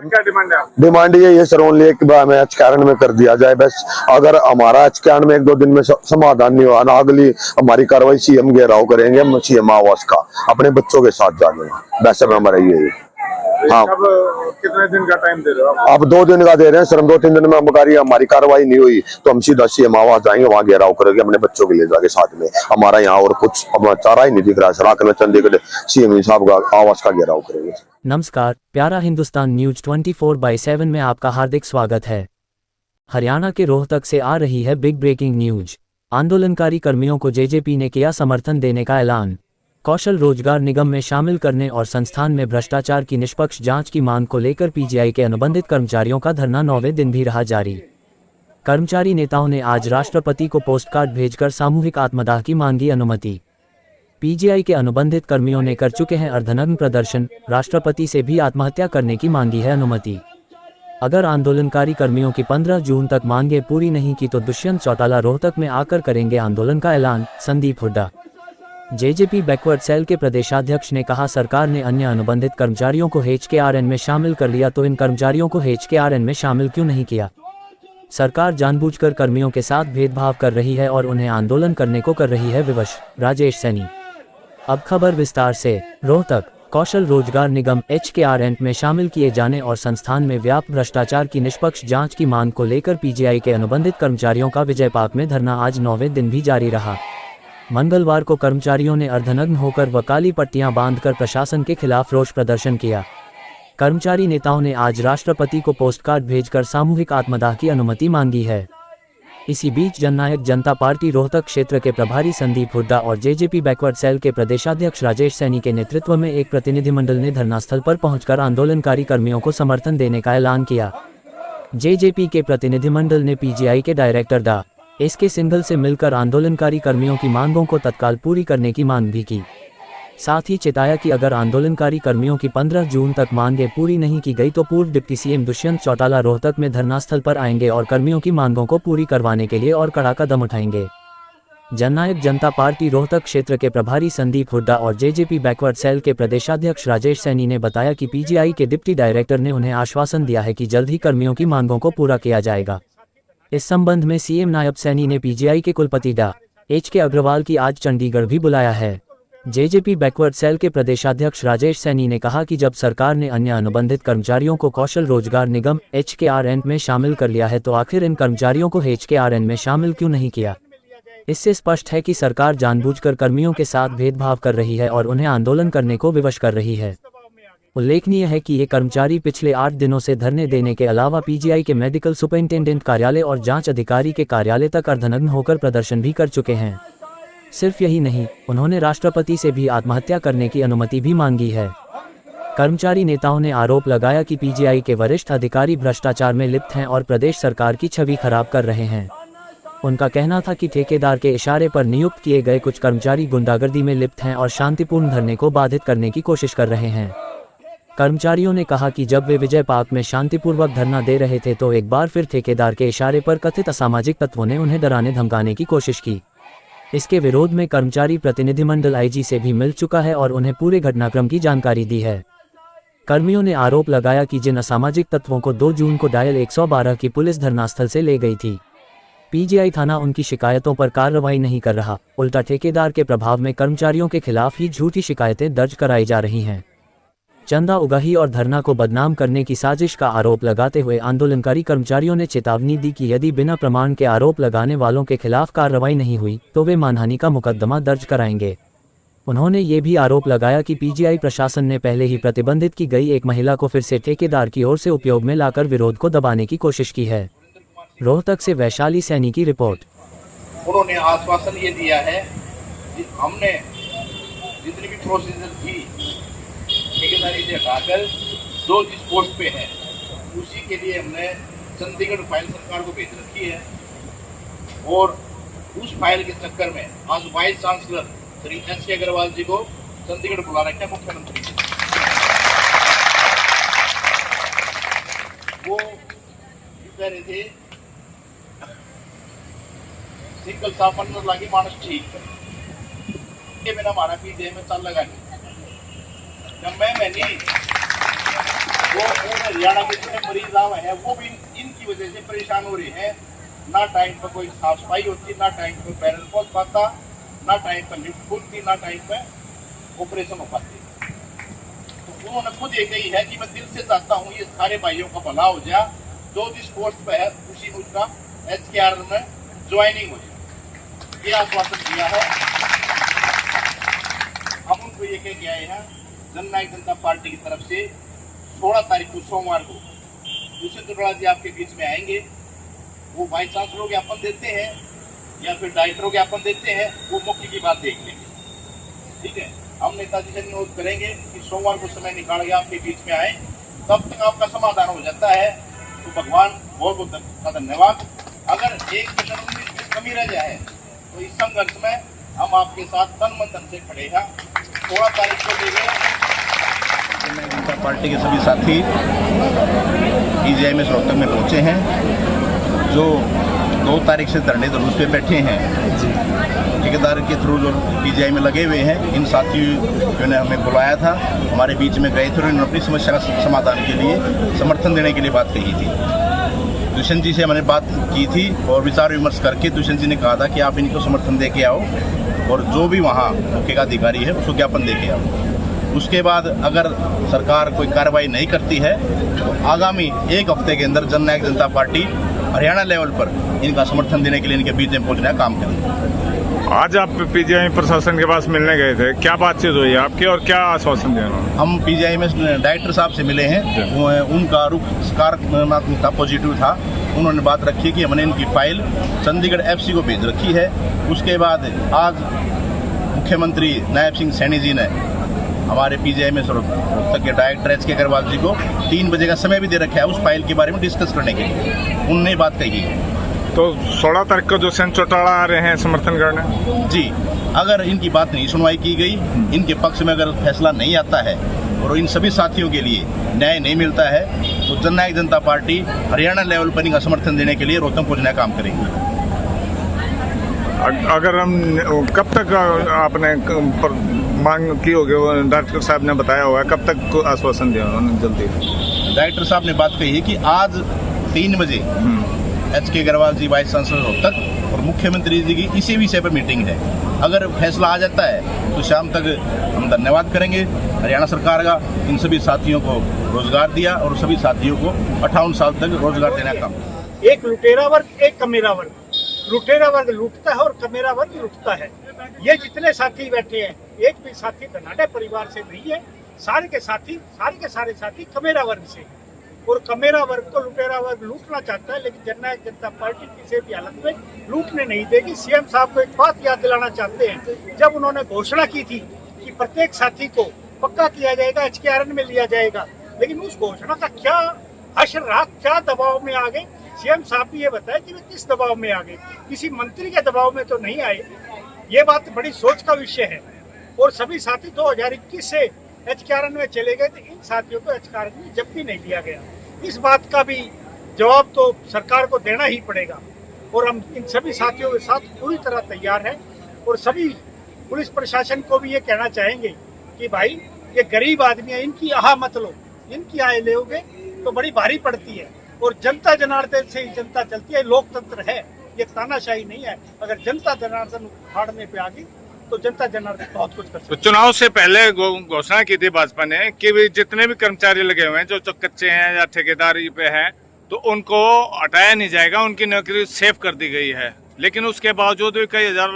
क्या डिमांड है आपकी? डिमांड ये है सर ओनली एक बार में एचकेआरएन में कर दिया जाए बस। अगर हमारा एचकेआरएन में 1-2 दिन में समाधान नहीं हुआ ना, अगली हमारी कार्रवाई सीएम घेराव करेंगे हम सीएम आवास का अपने बच्चों के साथ जाने। वैसे में हमारा ये है। हाँ, अब कितने दिन का टाइम दे रहे हो आप? आप 2 दिन का दे रहे हैं सर। हम 2-3 दिन में हमारी कार्रवाई नहीं हुई तो हम सीधा सीएम आवास जाएंगे, वहाँ घेराव करेंगे अपने बच्चों के ले जाके साथ में। हमारा यहाँ और कुछ अपना चारा ही नहीं दिख रहा सर। चंडीगढ़ सीएम साहब का आवास का घेराव करेंगे। नमस्कार, प्यारा हिंदुस्तान न्यूज 24/7 में आपका हार्दिक स्वागत है। हरियाणा के रोहतक से आ रही है बिग ब्रेकिंग न्यूज। आंदोलनकारी कर्मियों को जेजेपी ने किया समर्थन देने का ऐलान। कौशल रोजगार निगम में शामिल करने और संस्थान में भ्रष्टाचार की निष्पक्ष जांच की मांग को लेकर पीजीआई के अनुबंधित कर्मचारियों का धरना 9वें दिन भी रहा जारी। कर्मचारी नेताओं ने आज राष्ट्रपति को पोस्टकार्ड भेजकर सामूहिक आत्मदाह की मांगी अनुमति। पीजीआई के अनुबंधित कर्मियों ने कर चुके हैं अर्धनग्न प्रदर्शन, राष्ट्रपति से भी आत्महत्या करने की मांगी है अनुमति। अगर आंदोलनकारी कर्मियों की 15 जून तक मांगे पूरी नहीं की तो दुष्यंत चौटाला रोहतक में आकर करेंगे आंदोलन का ऐलान। संदीप हुड्डा जेजेपी बैकवर्ड सेल के प्रदेशाध्यक्ष ने कहा, सरकार ने अन्य अनुबंधित कर्मचारियों को एचकेआरएन में शामिल कर लिया तो इन कर्मचारियों को एचकेआरएन में शामिल क्यों नहीं किया। सरकार जानबूझकर कर्मियों के साथ भेदभाव कर रही है और उन्हें आंदोलन करने को कर रही है विवश। राजेश सैनी। अब खबर विस्तार से। रोहतक कौशल रोजगार निगम एचकेआरएन में शामिल किए जाने और संस्थान में व्याप्त भ्रष्टाचार की निष्पक्ष जांच की मांग को लेकर पीजीआई के अनुबंधित कर्मचारियों का विजय पार्क में धरना आज 9वें दिन भी जारी रहा। मंगलवार को कर्मचारियों ने अर्धनग्न होकर व काली पट्टियां बांधकर प्रशासन के खिलाफ रोष प्रदर्शन किया। कर्मचारी नेताओं ने आज राष्ट्रपति को पोस्टकार्ड भेजकर सामूहिक आत्मदाह की अनुमति मांगी है। इसी बीच जननायक जनता पार्टी रोहतक क्षेत्र के प्रभारी संदीप हुड्डा और जेजेपी बैकवर्ड सेल के प्रदेशाध्यक्ष राजेश सैनी के नेतृत्व में एक प्रतिनिधिमंडल ने धरनास्थल पर पहुंचकर आंदोलनकारी कर्मियों को समर्थन देने का ऐलान किया। जेजेपी के प्रतिनिधिमंडल ने पीजीआई के डायरेक्टर डा एसके सिंघल से मिलकर आंदोलनकारी कर्मियों की मांगों को तत्काल पूरी करने की मांग भी की। साथ ही चेताया कि अगर आंदोलनकारी कर्मियों की 15 जून तक मांगें पूरी नहीं की गई तो पूर्व डिप्टी सीएम दुष्यंत चौटाला रोहतक में धरनास्थल पर आएंगे और कर्मियों की मांगों को पूरी करवाने के लिए और कड़ा कदम उठाएंगे। जननायक जनता पार्टी रोहतक क्षेत्र के प्रभारी संदीप हुड्डा और जेजेपी बैकवर्ड सेल के प्रदेशाध्यक्ष राजेश सैनी ने बताया कि पीजीआई के डिप्टी डायरेक्टर ने उन्हें आश्वासन दिया है कि जल्द ही कर्मियों की मांगों को पूरा किया जाएगा। इस संबंध में सीएम नायब सैनी ने पीजीआई के कुलपति डा एच.के. अग्रवाल की आज चंडीगढ़ भी बुलाया है। जेजेपी बैकवर्ड सेल के प्रदेशाध्यक्ष राजेश सैनी ने कहा कि जब सरकार ने अन्य अनुबंधित कर्मचारियों को कौशल रोजगार निगम एचकेआरएन में शामिल कर लिया है तो आखिर इन कर्मचारियों को एचकेआरएन में शामिल क्यों नहीं किया। इससे स्पष्ट है कि सरकार जानबूझकर कर्मियों के साथ भेदभाव कर रही है और उन्हें आंदोलन करने को विवश कर रही है। उल्लेखनीय है कि ये कर्मचारी पिछले 8 दिनों से धरने देने के अलावा पीजीआई के मेडिकल सुपरिंटेंडेंट कार्यालय और जांच अधिकारी के कार्यालय तक अर्धनग्न होकर प्रदर्शन भी कर चुके हैं। सिर्फ यही नहीं, उन्होंने राष्ट्रपति से भी आत्महत्या करने की अनुमति भी मांगी है। कर्मचारी नेताओं ने आरोप लगाया कि पीजीआई के वरिष्ठ अधिकारी भ्रष्टाचार में लिप्त हैं और प्रदेश सरकार की छवि खराब कर रहे हैं। उनका कहना था कि ठेकेदार के इशारे पर नियुक्त किए गए कुछ कर्मचारी गुंडागर्दी में लिप्त हैं और शांतिपूर्ण धरने को बाधित करने की कोशिश कर रहे हैं। कर्मचारियों ने कहा कि जब वे विजय पार्क में शांतिपूर्वक धरना दे रहे थे तो एक बार फिर ठेकेदार के इशारे पर कथित असामाजिक तत्वों ने उन्हें डराने धमकाने की कोशिश की। इसके विरोध में कर्मचारी प्रतिनिधिमंडल आईजी से भी मिल चुका है और उन्हें पूरे घटनाक्रम की जानकारी दी है। कर्मियों ने आरोप लगाया कि जिन असामाजिक तत्वों को 2 जून को डायल 112 की पुलिस धरनास्थल से ले गई थी, पीजीआई थाना उनकी शिकायतों पर कार्रवाई नहीं कर रहा, उल्टा ठेकेदार के प्रभाव में कर्मचारियों के खिलाफ ही झूठी शिकायतें दर्ज कराई जा रही हैं। चंदा उगाही और धरना को बदनाम करने की साजिश का आरोप लगाते हुए आंदोलनकारी कर्मचारियों ने चेतावनी दी कि यदि बिना प्रमाण के आरोप लगाने वालों के खिलाफ कार्रवाई नहीं हुई तो वे मानहानि का मुकदमा दर्ज कराएंगे। उन्होंने ये भी आरोप लगाया कि पीजीआई प्रशासन ने पहले ही प्रतिबंधित की गई एक महिला को फिर से ठेकेदार की ओर से उपयोग में लाकर विरोध को दबाने की कोशिश की है। रोहतक से वैशाली सैनी की रिपोर्ट। उन्होंने आश्वासन ये दिया है कि हमने जितनी भी प्रोसीजर थी ठेकेदारी से हटाकर जो जिस पोस्ट पे है उसी के लिए हमने चंडीगढ़ फाइल सरकार को भेज रखी है और उस फाइल के चक्कर में आज वाइस चांसलर श्री एस.के. अग्रवाल जी को चंडीगढ़ बुला रखा है मुख्यमंत्री जी। वो कह रहे थे सिंगल साफ लागी मानस ठीक है मेरा हमारा पीजीआई में चाल लगा जब मैंने वो हरियाणा के जितने मरीज आए हैं वो भी इनकी वजह से परेशान हो रहे हैं। ना टाइम पर कोई साफ सफाई होती, ना टाइम पर पैनल पहुंच पाता, ना टाइम पर लिफ्ट खुलती, ना टाइम पर ऑपरेशन हो पाती। तो उन्होंने खुद ये कही है कि मैं दिल से चाहता हूँ ये सारे भाइयों का भला हो जाए, जो जिस पोस्ट पे है उसी उसका HKR में ज्वाइनिंग हो जाए, ये आश्वासन दिया है। हम उनको ये कह के आए हैं जननायक जनता पार्टी की तरफ से 16 तारीख को सोमवार को दुष्यंत चौटाला जी आपके बीच में आएंगे। वो वाइस चांसलर ज्ञापन देते हैं या फिर डायरेक्टर ज्ञापन देते हैं, वो मौके की बात देख लेंगे। ठीक है, हम नेताजी से अनुरोध करेंगे कि सोमवार को समय निकाल के आपके बीच में आए, तब तक आपका समाधान हो जाता है तो भगवान बहुत बहुत का धन्यवाद। अगर 1% में कमी रह जाए तो इस संघर्ष में हम आपके साथ तन मन धन से खड़े हैं। 16 तारीख को लेकर जनता पार्टी के सभी साथी PGI रोहतक में पहुंचे हैं, जो 2 तारीख से धरने जुलूस पे बैठे हैं, ठेकेदार के थ्रू जो PGI में लगे हुए हैं। इन साथियों ने हमें बुलाया था, हमारे बीच में गए थे और इन्होंने अपनी समस्या का समाधान के लिए समर्थन देने के लिए बात कही थी। दुष्यंत जी से हमने बात की थी और विचार विमर्श करके दुष्यंत जी ने कहा था कि आप इनको समर्थन दे के आओ और जो भी वहाँ मौके का अधिकारी है उसको ज्ञापन दे के आओ। उसके बाद अगर सरकार कोई कार्रवाई नहीं करती है तो आगामी 1 हफ्ते के अंदर जननायक जनता पार्टी हरियाणा लेवल पर इनका समर्थन देने के लिए इनके बीच में पहुंचने का काम करेंगे। आज आप PGI प्रशासन के पास मिलने गए थे, क्या बातचीत हुई आपकी और क्या आश्वासन दिया उन्होंने? हम PGI में डायरेक्टर साहब से मिले हैं, उनका रुख सकारात्मक था, पॉजिटिव था। उन्होंने बात रखी कि हमने इनकी फाइल चंडीगढ़ FC को भेज रखी है। उसके बाद आज मुख्यमंत्री नायब सिंह सैनी जी ने हमारे PGI में रोहतक के डायरेक्टर HK अग्रवाल जी को 3 बजे का समय भी दे रखा है उस फाइल के बारे में डिस्कस करने के लिए। उन्होंने बात कही तो 16 तारीख को दुष्यंत चौटाला आ रहे हैं समर्थन करने जी। अगर इनकी बात नहीं सुनवाई की गई, इनके पक्ष में अगर फैसला नहीं आता है और इन सभी साथियों के लिए न्याय नहीं मिलता है तो जननायक जनता पार्टी हरियाणा लेवल पर इनका समर्थन देने के लिए रोहतक पहुंचने का काम करेगी। अगर हम कब तक आपने मांग की होगी, वो डॉक्टर साहब ने बताया होगा, कब तक आश्वासन दिया उन्होंने? जल्दी डायरेक्टर साहब ने बात कही है कि आज 3 बजे HK अग्रवाल जी वाइस चांसलर रोहतक और मुख्यमंत्री जी की इसी विषय पर मीटिंग है। अगर फैसला आ जाता है तो शाम तक हम धन्यवाद करेंगे हरियाणा सरकार का, इन सभी साथियों को रोजगार दिया और सभी साथियों को 58 साल तक रोजगार देने का काम। एक लुटेरा वर्ग, एक कमेरा वर्ग। लुटेरा वर्ग लूटता है और कमेरा वर्ग लूटता है। ये जितने साथी बैठे हैं, एक भी साथी धनाढ्य परिवार से नहीं है। सारे के सारे साथी कमेरा वर्ग से हैं। और कमेरा वर्ग को लुटेरा वर्ग लूटना चाहता है, लेकिन जननायक जनता पार्टी किसी भी हालत में लूटने नहीं देगी। CM साहब को एक बात याद दिलाना चाहते हैं, जब उन्होंने घोषणा की थी कि प्रत्येक साथी को पक्का किया जाएगा, HKRN में लिया जाएगा, लेकिन उस घोषणा का क्या असर रहा, क्या दबाव में आ गए? CM साहब भी ये बताया कि वे किस दबाव में आ गए, किसी मंत्री के दबाव में तो नहीं आए। ये बात बड़ी सोच का विषय है। और सभी साथी 2021 से HKRN में चले गए, तो इन साथियों को HKRN में जब भी नहीं लिया गया। इस बात का भी जवाब तो सरकार को देना ही पड़ेगा। और हम इन सभी साथियों के साथ पूरी तरह तैयार हैं। और सभी पुलिस प्रशासन को भी ये कहना चाहेंगे कि भाई ये गरीब आदमी है, इनकी आह मत लो, इनकी आय लोगे तो बड़ी भारी पड़ती है। और जनता जनार्दन से ही जनता चलती है, लोकतंत्र है, ये तानाशाही नहीं है। अगर जनता जनार्दन उखाड़ने पे आ गई तो जनता जनार्दन बहुत कुछ कर सकती है। तो चुनाव से पहले घोषणा की थी भाजपा ने कि भी जितने भी कर्मचारी लगे हुए हैं जो कच्चे हैं या ठेकेदारी पे हैं तो उनको हटाया नहीं जाएगा, उनकी नौकरी सेफ कर दी गई है। लेकिन उसके बावजूद भी कई हजार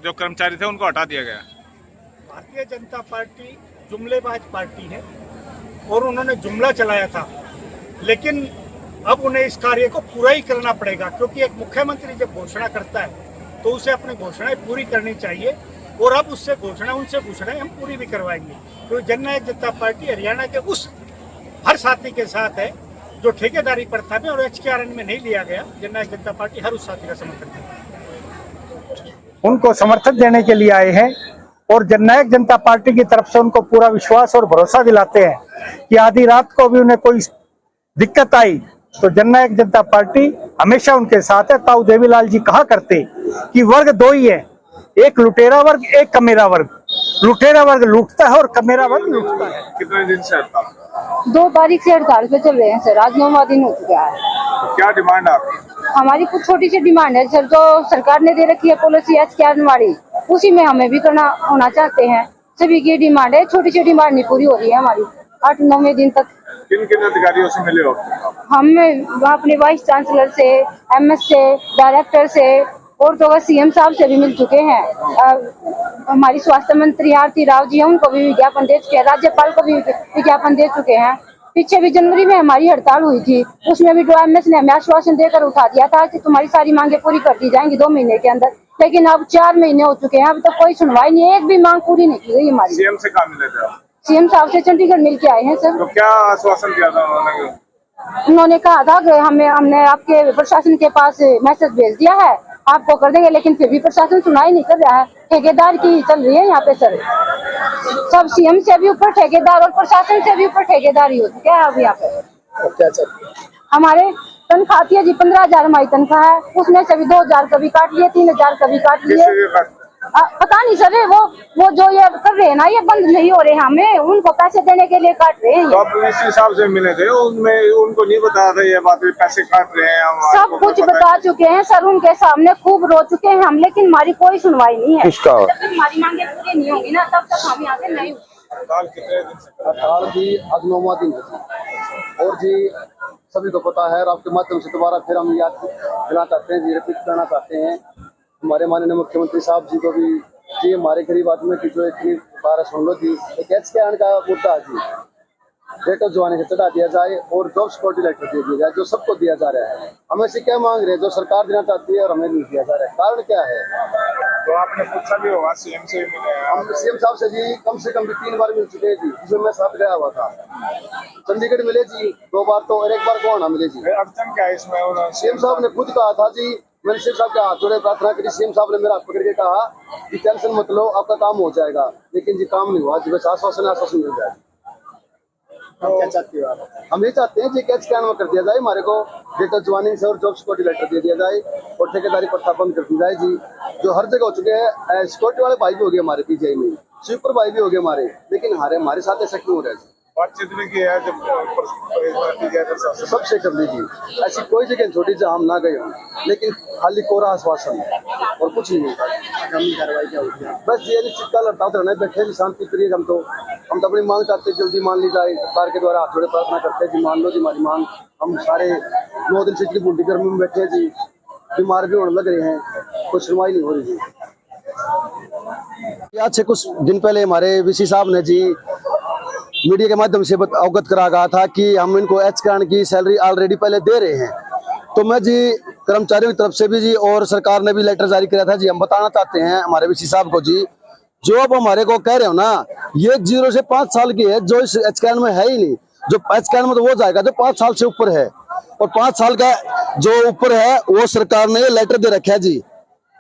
जो कर्मचारी थे उनको हटा दिया गया। भारतीय जनता पार्टी जुमलेबाज पार्टी है और उन्होंने जुमला चलाया था, लेकिन अब उन्हें इस कार्य को पूरा ही करना पड़ेगा। क्योंकि एक मुख्यमंत्री जब घोषणा करता है तो उसे अपनी घोषणाएं पूरी करनी चाहिए। और अब उनसे घोषणाएं हम पूरी भी करवाएंगे। तो जननायक जनता पार्टी हरियाणा के उस हर साथी के साथ है जो ठेकेदारी प्रथा में और HKRN में नहीं लिया गया। जननायक जनता पार्टी हर उस साथी का समर्थन करती है। उनको समर्थन देने के लिए आए हैं और जननायक जनता पार्टी की तरफ से उनको पूरा विश्वास और भरोसा दिलाते हैं कि आधी रात को भी उन्हें कोई दिक्कत आई तो जननायक जनता पार्टी हमेशा उनके साथ है। ताऊ देवीलाल जी कहा करते कि वर्ग 2 ही है, एक लुटेरा वर्ग, एक कमेरा वर्ग। लुटेरा वर्ग लूटता है और कमेरा वर्ग लूटता है। कितने दिन से हड़ताल? 2 तारीख से हड़ताल पे चल रहे हैं सर, आज 9वां दिन हो चुका है। तो क्या डिमांड आपकी? हमारी कुछ छोटी सी डिमांड है सर, जो सरकार ने दे रखी है पॉलिसी एचकेआर वाली, उसी में हमें भी करना होना चाहते हैं। सभी की डिमांड है, छोटी सी डिमांड नहीं पूरी हो रही है हमारी 8-9वें दिन तक। किन किन अधिकारियों से मिले हो? हम अपने वाइस चांसलर से, एमएस से, डायरेक्टर से और तो सीएम साहब से भी मिल चुके हैं। हमारी स्वास्थ्य मंत्री आरती राव जी हैं, उनको भी विज्ञापन दे चुके हैं, राज्यपाल को भी विज्ञापन दे चुके हैं। पीछे भी जनवरी में हमारी हड़ताल हुई थी, उसमें भी एमएस ने हमें आश्वासन देकर उठा दिया था कि तुम्हारी सारी मांगे पूरी कर दी जाएंगी 2 महीने के अंदर, लेकिन अब 4 महीने हो चुके हैं, अभी तक कोई सुनवाई नहीं है, एक भी मांग पूरी नहीं की गई हमारी। सीएम से कहाँ मिले थे आप? सीएम साहब से चंडीगढ़ मिल के आए हैं सर। तो क्या आश्वासन दिया था उन्होंने? उन्होंने कहा था कि हमने आपके प्रशासन के पास मैसेज भेज दिया है, आपको कर देंगे, लेकिन फिर भी प्रशासन सुनाई नहीं कर रहा है। ठेकेदार की चल रही है यहाँ पे सर, सब सीएम से भी ऊपर ठेकेदार और प्रशासन से भी ऊपर ठेकेदारी हो चुका है अब यहाँ पे। क्या चाहिए? हमारे तनख्वाह आती है जी 15,000 हमारी तनख्वाह है, उसमें से भी 2,000 कभी काट लिए, 3,000 कभी काट लिए। पता नहीं सर, वो जो ये कर रहे हैं ना, ये बंद नहीं हो रहे, हमें उनको पैसे देने के लिए काट रहे हैं। तो आप इसी हिसाब से मिले थे, उनमें उनको नहीं बताया था ये बात, पैसे काट रहे हैं हम? सब कुछ बता चुके हैं सर, उनके सामने खूब रो चुके हैं हम, लेकिन हमारी कोई सुनवाई नहीं है। किसका? जब तक हमारी मांगे पूरी नहीं होंगी ना, तब तक हम यहाँ से नहीं। हड़ताल कितने दिन से? हड़ताल जी आज 9वां दिन है और जी सभी को पता है, और आपके माध्यम से दोबारा फिर हम याद दिलाना चाहते हैं जी, रिपीट करना चाहते हैं हमारे माननीय मुख्यमंत्री साहब जी को भी जी, हमारे गरीब आदमी की जो इतनी बारह सुन लो जी, एक एचकेआर का मुद्दा है जी, रेट ऑफ जवानी से चढ़ा दिया जाए और जॉब सिक्योरिटी लेटर दे दिया जाए, जो सबको दिया जा रहा है। हम ऐसे क्या मांग रहे हैं जो सरकार देना चाहती है और हमें नहीं दिया जा रहा है, कारण क्या है? तो आपने पूछा भी होगा, सीएम से भी मिले हैं? हम सीएम साहब से जी कम से कम भी 3 बार मिल चुके हैं जी, जिसमें मैं साथ गया हुआ था। चंडीगढ़ मिले जी 2 बार तो, और 1 बार गोवाना मिले जी। अड़चन क्या है इसमें? सीएम साहब ने खुद कहा था जी, मैंने सीएम साहब के हाथ जोड़े प्रार्थना करी, सीएम साहब ने मेरा हाथ पकड़ के कहा कि टेंशन मत लो, आपका काम हो जाएगा, लेकिन जी काम नहीं हुआ जी, बस आश्वासन मिल जाए। हम क्या चाहते हो आप? हम ये चाहते हैं जी कैच कैन में कर दिया जाए, हमारे को डेट ऑफ ज्वाइनिंग से और जॉब सिक्योरिटी लेटर दे दिया जाए और ठेकेदारी प्रथा बंद कर दी जाए जी, जो हर जगह हो चुके हैं। सिक्योरिटी वाले भाई भी हो गए हमारे पीजीआई में, स्वीपर भाई भी हो गए हमारे, लेकिन हमारे साथ ऐसा क्यों हो रहा है? बातचीत भी की है जब सबसे कर लीजिए, ऐसी कोई जगह छोटी जहाँ हम ना गए हों, लेकिन खाली कोरा आश्वासन और कुछ नहीं होता। कार्रवाई क्या होती है? बस ये निश्चित काल हड़ताल रहना है, बैठे शांति प्रिय। हम तो अपनी मांग चाहते जल्दी मान ली जाए, सरकार के द्वारा हाथ जोड़े प्रार्थना करते हैं जी, मान लो जी हमारी मांग। हम सारे 9 दिन से इतनी बूढ़ी गर्मी में बैठे जी, बीमार भी होने लग रहे हैं, कोई सुनवाई नहीं हो रही जी। आज से कुछ दिन पहले हमारे वीसी साहब ने जी मीडिया के माध्यम से अवगत करा गया था कि हम इनको एचकेआर की सैलरी ऑलरेडी पहले दे रहे हैं। तो मैं जी कर्मचारियों की तरफ से भी जी, और सरकार ने भी लेटर जारी किया था जी, हम बताना चाहते हैं हमारे वीसी साहब को जी, जो आप हमारे को कह रहे हो ना, ये 0 से 5 साल की है, जो इस एचकेआर में है ही नहीं। जो एचकेआर में तो वो जाएगा जो 5 साल से ऊपर है, और 5 साल का जो ऊपर है वो सरकार ने ये लेटर दे रखा है जी,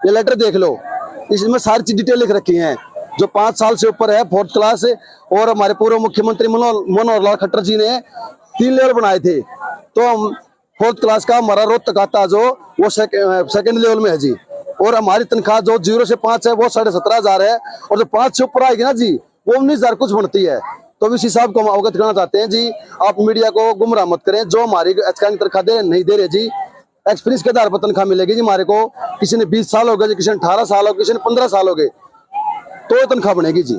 ये लेटर देख लो, इसमें सारी चीज डिटेल लिख रखी है। जो 5 साल से ऊपर है 4th क्लास, और हमारे पूर्व मुख्यमंत्री मनोहर लाल खट्टर जी ने 3 लेवल बनाए थे, तो हम 4th क्लास का हमारा रोहतक आता जो वो सेकंड लेवल में है जी, और हमारी तनख्वाह जो 0 से 5 है वो 17,500 है, और जो 5 से ऊपर आएगी ना जी वो 19,000 कुछ बनती है। तो वीसी साहब को हम अवगत करना चाहते हैं जी, आप मीडिया को गुमराह मत करें, जो हमारी एचकेआर की तनख्वाह दे नहीं दे रहे जी, एक्सपीरियंस के आधार पर तनख्वाह मिलेगी जी हमारे को। किसी ने 20 साल हो गए, किसी ने 18 साल हो गए, किसी ने 15 साल हो गए, तो तनख्वाह बनेगी जी।